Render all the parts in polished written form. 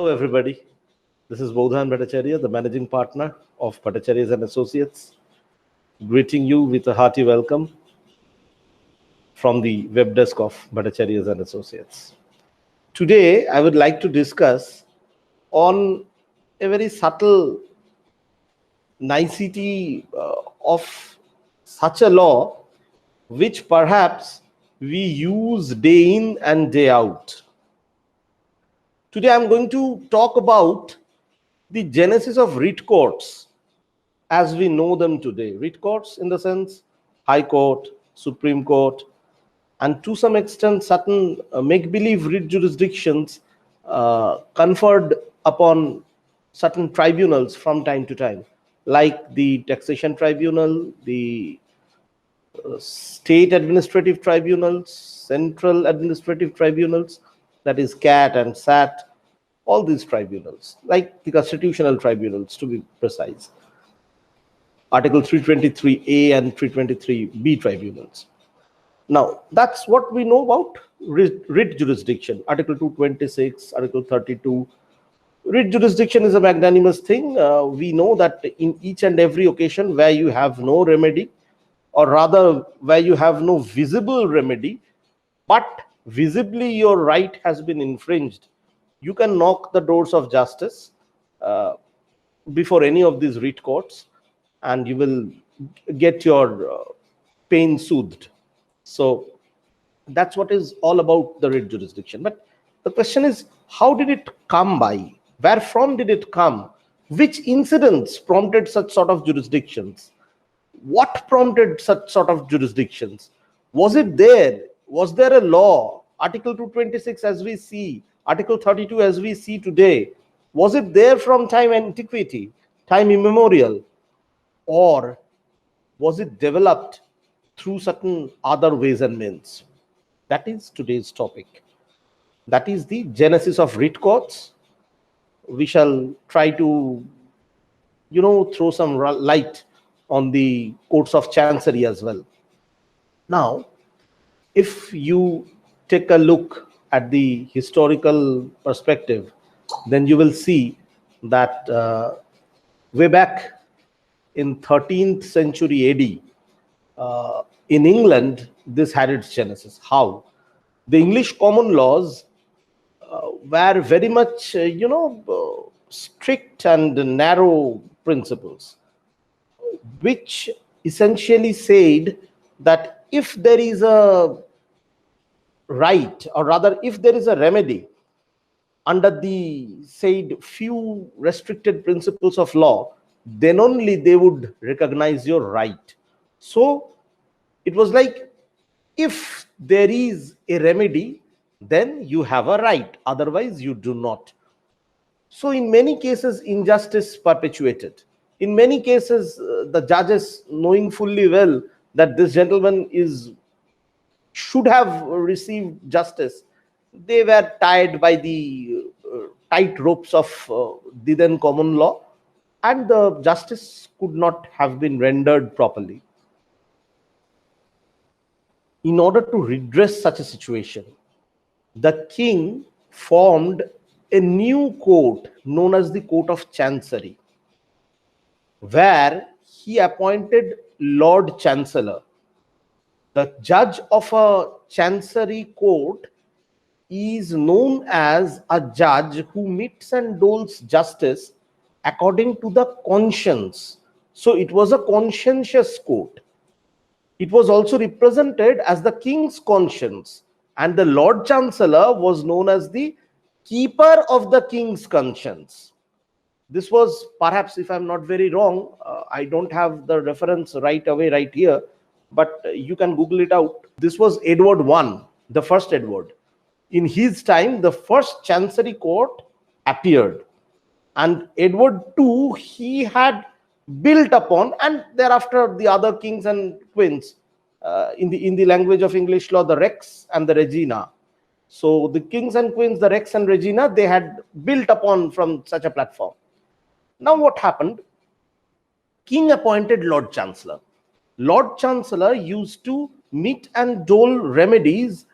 Hello, everybody. This is Bodhan Bhattacharya, the managing partner of Bhattacharya and Associates, greeting you with a hearty welcome from the web desk of Bhattacharya and Associates. Today, I would like to discuss on a very subtle nicety of such a law, which perhaps we use day in and day out. Today, I'm going to talk about the genesis of writ courts as we know them today. Writ courts in the sense High Court, Supreme Court, and to some extent certain make-believe writ jurisdictions conferred upon certain tribunals from time to time, like the Taxation Tribunal, the State Administrative Tribunals, Central Administrative Tribunals, that is CAT and SAT, all these tribunals, like the constitutional tribunals to be precise, Article 323A and 323B tribunals. Now, that's what we know about writ jurisdiction, Article 226, Article 32. Writ jurisdiction is a magnanimous thing. We know that in each and every occasion where you have no remedy, or rather where you have no visible remedy, but visibly your right has been infringed, you can knock the doors of justice before any of these writ courts, and you will get your pain soothed. So that's what is all about the writ jurisdiction. But the question is, how did it come by? Where from did it come? Which incidents prompted such sort of jurisdictions? What prompted such sort of jurisdictions? Was it there? Was there a law? Article 226 as we see, Article 32 as we see today, was it there from time antiquity, time immemorial? Or was it developed through certain other ways and means? That is today's topic. That is the genesis of writ courts. We shall try to, throw some light on the courts of chancery as well. Now, if you take a look at the historical perspective, then you will see that way back in 13th century AD, in England, this had its genesis. How? The English common laws were very much, strict and narrow principles, which essentially said that if there is a right, or rather if there is a remedy under the said few restricted principles of law, then only they would recognize your right. So it was like, if there is a remedy, then you have a right, otherwise you do not. So in many cases, injustice perpetuated. In many cases, the judges, knowing fully well that this gentleman should have received justice, they were tied by the tight ropes of the then common law, and the justice could not have been rendered properly. In order to redress such a situation, the king formed a new court known as the Court of Chancery, where he appointed Lord Chancellor. The judge of a chancery court is known as a judge who meets and doles justice according to the conscience. So it was a conscientious court. It was also represented as the king's conscience, and the Lord Chancellor was known as the keeper of the king's conscience. This was, perhaps, if I'm not very wrong, I don't have the reference right away right here, but you can Google it out. This was Edward I, the first Edward. In his time, the first chancery court appeared, and Edward II, he had built upon, and thereafter the other kings and queens, in the language of English law, the Rex and the Regina. So the kings and queens, the Rex and Regina, they had built upon from such a platform. Now what happened? King appointed Lord Chancellor. Lord Chancellor used to meet and dole remedies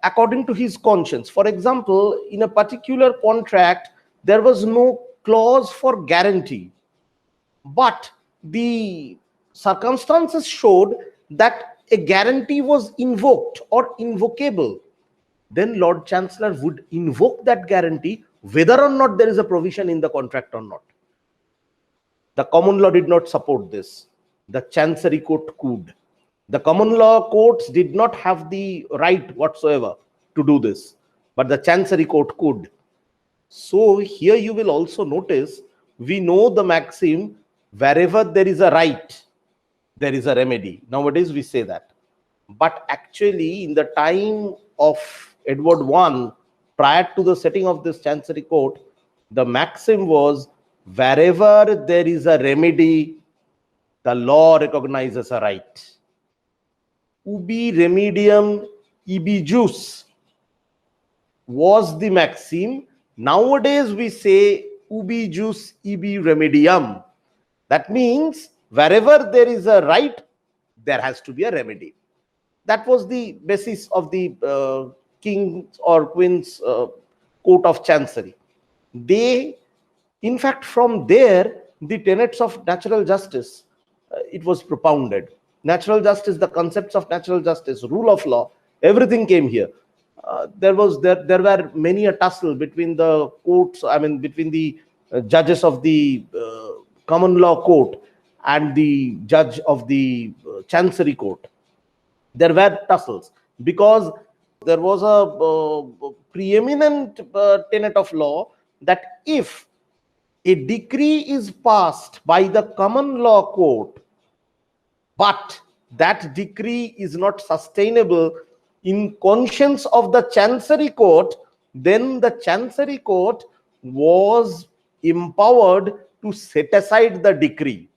according to his conscience. For example, in a particular contract, there was no clause for guarantee. But the circumstances showed that a guarantee was invoked or invocable. Then Lord Chancellor would invoke that guarantee whether or not there is a provision in the contract or not. The common law did not support this. The Chancery Court could. The common law courts did not have the right whatsoever to do this, but the Chancery Court could. So here you will also notice, we know the maxim, wherever there is a right, there is a remedy. Nowadays we say that. But actually in the time of Edward I, prior to the setting of this Chancery Court, the maxim was, wherever there is a remedy, the law recognizes a right. Ubi remedium ibi jus was the maxim. Nowadays we say ubi jus ibi remedium. That means wherever there is a right, there has to be a remedy. That was the basis of the King's or Queen's Court of Chancery. They, in fact, from there, the tenets of natural justice, it was propounded. Natural justice, the concepts of natural justice, rule of law, everything came here. There were many a tussle between the courts, between the judges of the common law court and the judge of the Chancery Court. There were tussles because there was a preeminent tenet of law that if a decree is passed by the common law court, but that decree is not sustainable in conscience of the Chancery Court, then the Chancery Court was empowered to set aside the decree.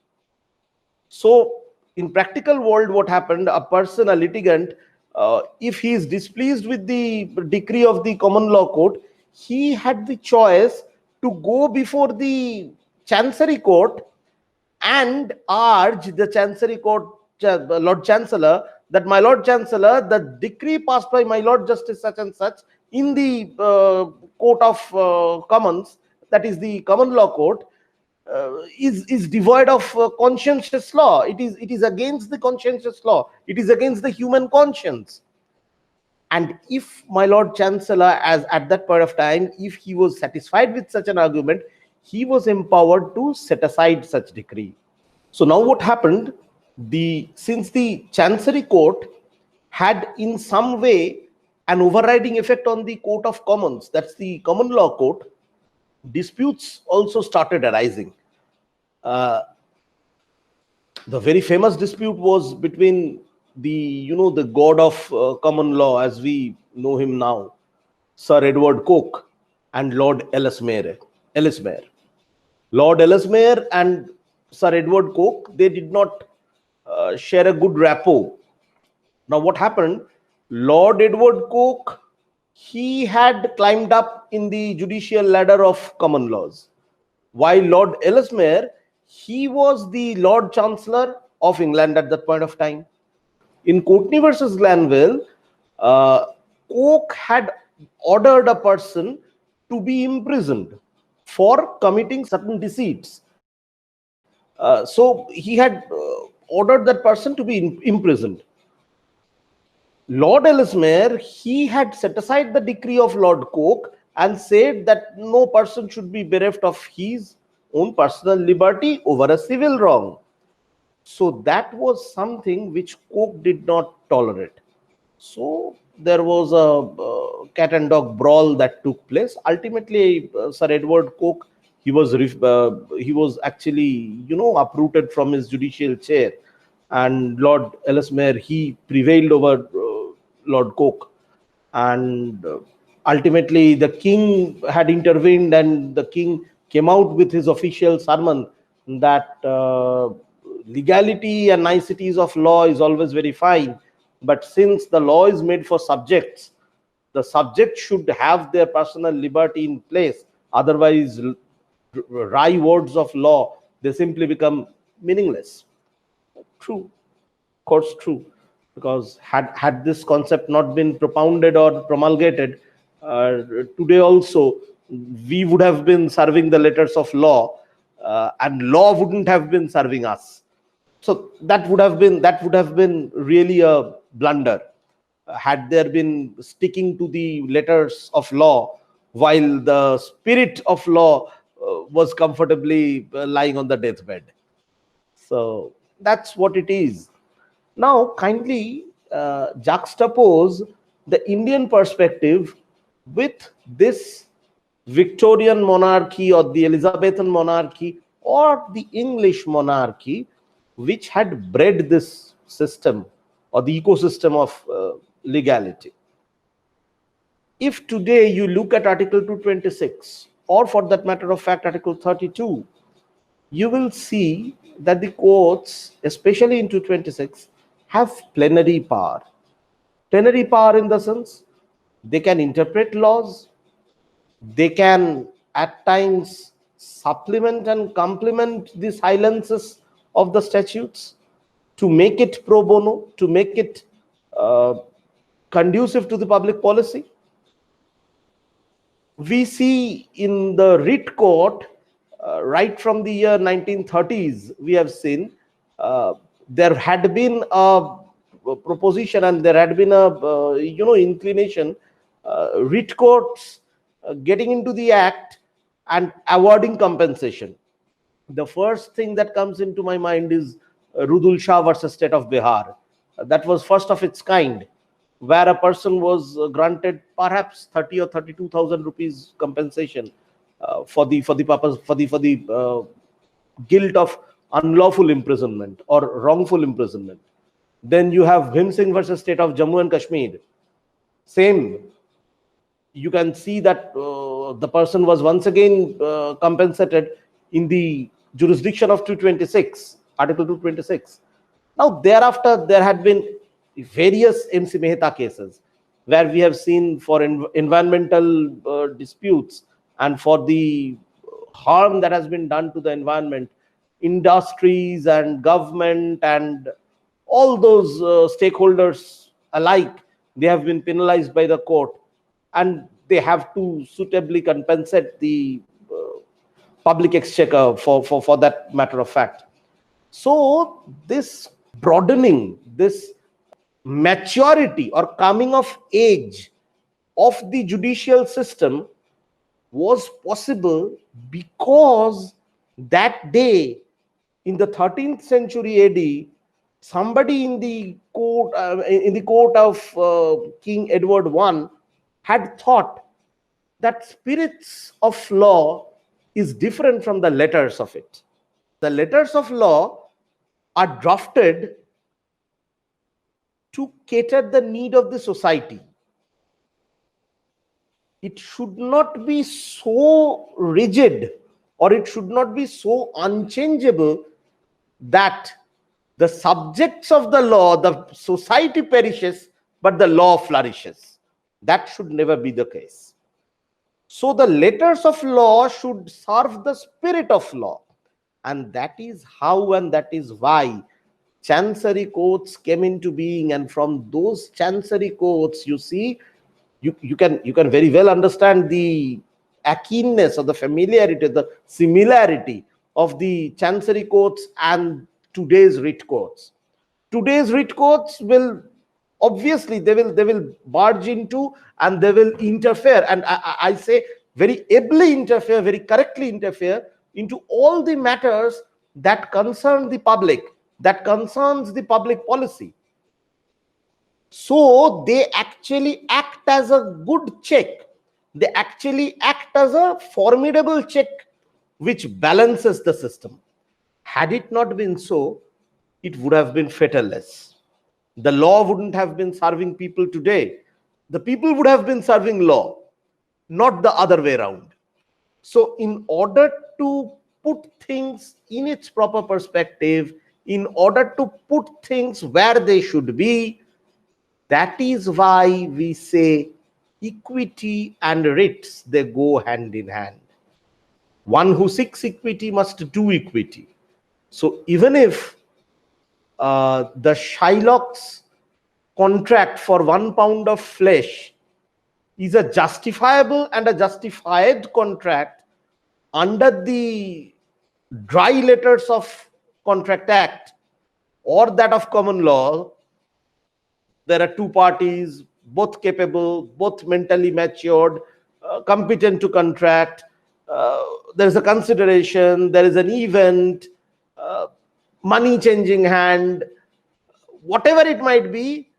So in practical world, what happened, a person, a litigant, if he is displeased with the decree of the common law court, he had the choice to go before the Chancery Court and urge the Chancery Court, Lord Chancellor, that my Lord Chancellor, the decree passed by my Lord Justice such and such in the Court of Commons, that is the common law court, is devoid of conscientious law. It is against the conscientious law. It is against the human conscience. And if my Lord Chancellor, as at that point of time, if he was satisfied with such an argument, he was empowered to set aside such decree. So now what happened, since the Chancery Court had in some way an overriding effect on the Court of Commons, that's the common law court, disputes also started arising. The very famous dispute was between the god of common law as we know him now, Sir Edward Coke, and Lord Ellesmere. Lord Ellesmere and Sir Edward Coke, they did not share a good rapport. Now what happened, Lord Edward Coke, he had climbed up in the judicial ladder of common laws, while Lord Ellesmere, he was the Lord Chancellor of England at that point of time. In Courtney versus Glanville, Coke had ordered a person to be imprisoned for committing certain deceits. So he had ordered that person to be imprisoned. Lord Ellesmere, he had set aside the decree of Lord Coke and said that no person should be bereft of his own personal liberty over a civil wrong. So that was something which Coke did not tolerate. So there was a cat and dog brawl that took place. Ultimately, Sir Edward Coke, he was actually uprooted from his judicial chair, and Lord Ellesmere, he prevailed over Lord Coke, and ultimately the king had intervened, and the king came out with his official sermon that legality and niceties of law is always very fine, but since the law is made for subjects, the subjects should have their personal liberty in place. Otherwise, wry words of law, they simply become meaningless. True, of course, true. Because had this concept not been propounded or promulgated, today also we would have been serving the letters of law, and law wouldn't have been serving us. So that would have been really a blunder, had there been sticking to the letters of law while the spirit of law was comfortably lying on the deathbed. So that's what it is. Now, kindly juxtapose the Indian perspective with this Victorian monarchy or the Elizabethan monarchy or the English monarchy, which had bred this system or the ecosystem of legality. If today you look at Article 226, or for that matter of fact, Article 32, you will see that the courts, especially in 226, have plenary power. Plenary power in the sense they can interpret laws, they can at times supplement and complement the silences of the statutes to make it pro bono, to make it uh, conducive to the public policy. We see in the writ court, right from the year 1930s, we have seen there had been a proposition and there had been a inclination, writ courts getting into the act and awarding compensation. The first thing that comes into my mind is Rudul Shah versus State of Bihar. That was first of its kind, where a person was granted perhaps 30 or 32,000 rupees compensation for the purpose for the guilt of unlawful imprisonment or wrongful imprisonment. Then you have Bhim Singh versus State of Jammu and Kashmir. Same. You can see that the person was once again compensated in the jurisdiction of 226, Article 226. Now, thereafter, there had been various MC Mehta cases where we have seen for environmental disputes and for the harm that has been done to the environment, industries and government and all those stakeholders alike, they have been penalized by the court, and they have to suitably compensate the public exchequer for that matter of fact. So this broadening, this maturity or coming of age of the judicial system was possible because that day in the 13th century AD, somebody in the court of King Edward I had thought that spirits of law is different from the letters of it. The letters of law are drafted to cater the need of the society. It should not be so rigid or it should not be so unchangeable that the subjects of the law, the society perishes, but the law flourishes. That should never be the case. So the letters of law should serve the spirit of law. And that is how and that is why chancery courts came into being. And from those chancery courts, you see, you can very well understand the keenness or the familiarity, the similarity of the chancery courts and today's writ courts. Today's writ courts will obviously they will barge into and they will interfere, and I say very ably interfere, very correctly interfere into all the matters that concern the public, that concerns the public policy. So they actually act as a good check. They actually act as a formidable check which balances the system. Had it not been so, it would have been fatalless. The law wouldn't have been serving people today. The people would have been serving law, not the other way around. So in order to put things in its proper perspective, in order to put things where they should be, that is why we say equity and writs, they go hand in hand. One who seeks equity must do equity. So even if the Shylock's contract for 1 pound of flesh is a justifiable and a justified contract under the dry letters of Contract Act or that of common law. There are two parties, both capable, both mentally matured, competent to contract. There is a consideration, there is an event, money changing hand, whatever it might be,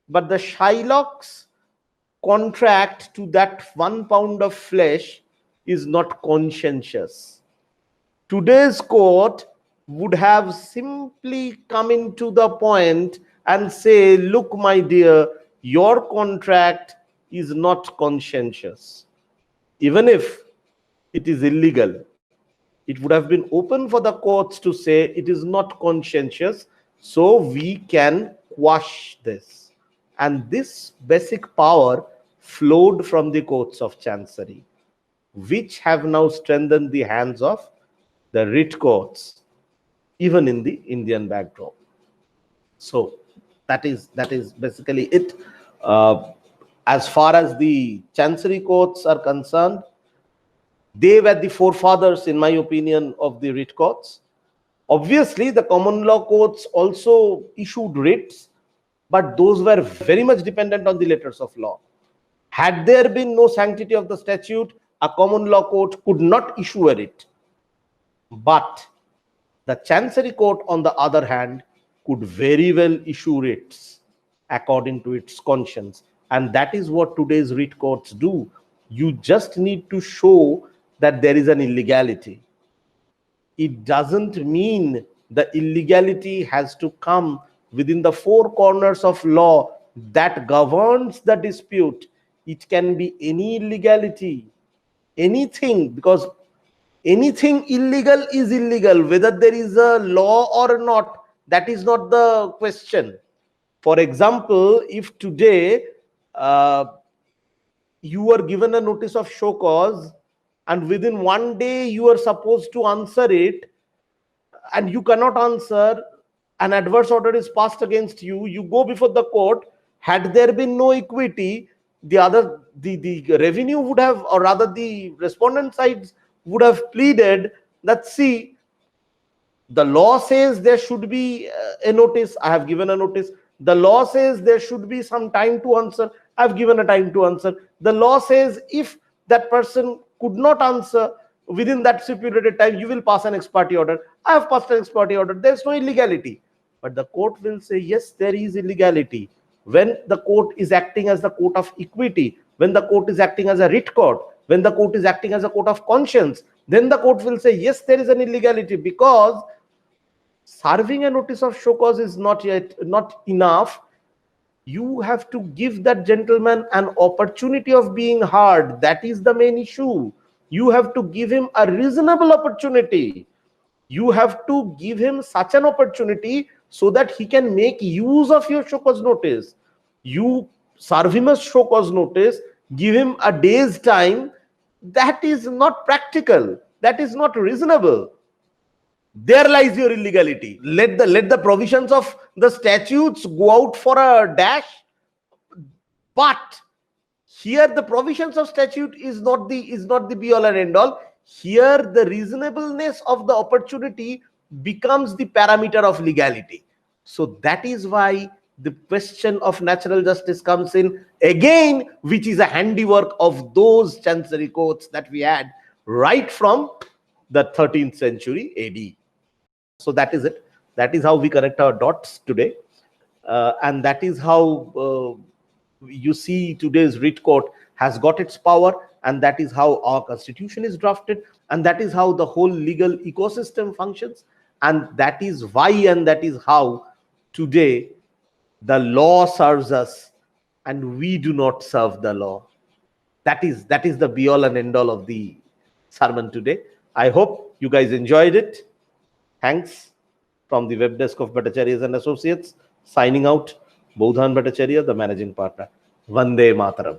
but the Shylock's contract to that 1 pound of flesh is not conscientious. Today's court would have simply come into the point and say, look, my dear, your contract is not conscientious. Even if it is illegal, it would have been open for the courts to say it is not conscientious, so we can quash this. And this basic power flowed from the courts of Chancery, which have now strengthened the hands of the writ courts, even in the Indian backdrop. So that is basically it. As far as the Chancery courts are concerned, they were the forefathers, in my opinion, of the writ courts. Obviously, the common law courts also issued writs, but those were very much dependent on the letters of law. Had there been no sanctity of the statute, a common law court could not issue a writ. But the Chancery court, on the other hand, could very well issue writs according to its conscience. And that is what today's writ courts do. You just need to show that there is an illegality. It doesn't mean the illegality has to come within the four corners of law that governs the dispute. It can be any illegality, anything, because anything illegal is illegal, whether there is a law or not. That is not the question. For example, if today you are given a notice of show cause, and within 1 day you are supposed to answer it, and you cannot answer, an adverse order is passed against you, you go before the court. Had there been no equity, the revenue would have, or rather the respondent sides would have pleaded that, see, the law says there should be a notice, I have given a notice. The law says there should be some time to answer, I have given a time to answer. The law says if that person could not answer within that stipulated time, you will pass an ex parte order. I have passed an ex parte order. There is no illegality. But the court will say, yes, there is illegality. When the court is acting as the court of equity, when the court is acting as a writ court, when the court is acting as a court of conscience, then the court will say, yes, there is an illegality, because serving a notice of show cause is not enough. You have to give that gentleman an opportunity of being heard. That is the main issue. You have to give him a reasonable opportunity. You have to give him such an opportunity so that he can make use of your show cause notice. You serve him a show cause notice, give him a day's time. That is not practical. That is not reasonable. There lies your illegality. Let the provisions of the statutes go out for a dash. But here the provisions of statute is not the be all and end all. Here the reasonableness of the opportunity becomes the parameter of legality. So that is why the question of natural justice comes in again, which is a handiwork of those Chancery courts that we had right from the 13th century AD. So that is it. That is how we connect our dots today. And that is how you see today's writ court has got its power. And that is how our constitution is drafted. And that is how the whole legal ecosystem functions. And that is why, and that is how today the law serves us and we do not serve the law. That is the be all and end all of the sermon today. I hope you guys enjoyed it. Thanks from the web desk of Bhattacharya and Associates. Signing out, Bodhan Bhattacharya, the managing partner. Vande Mataram.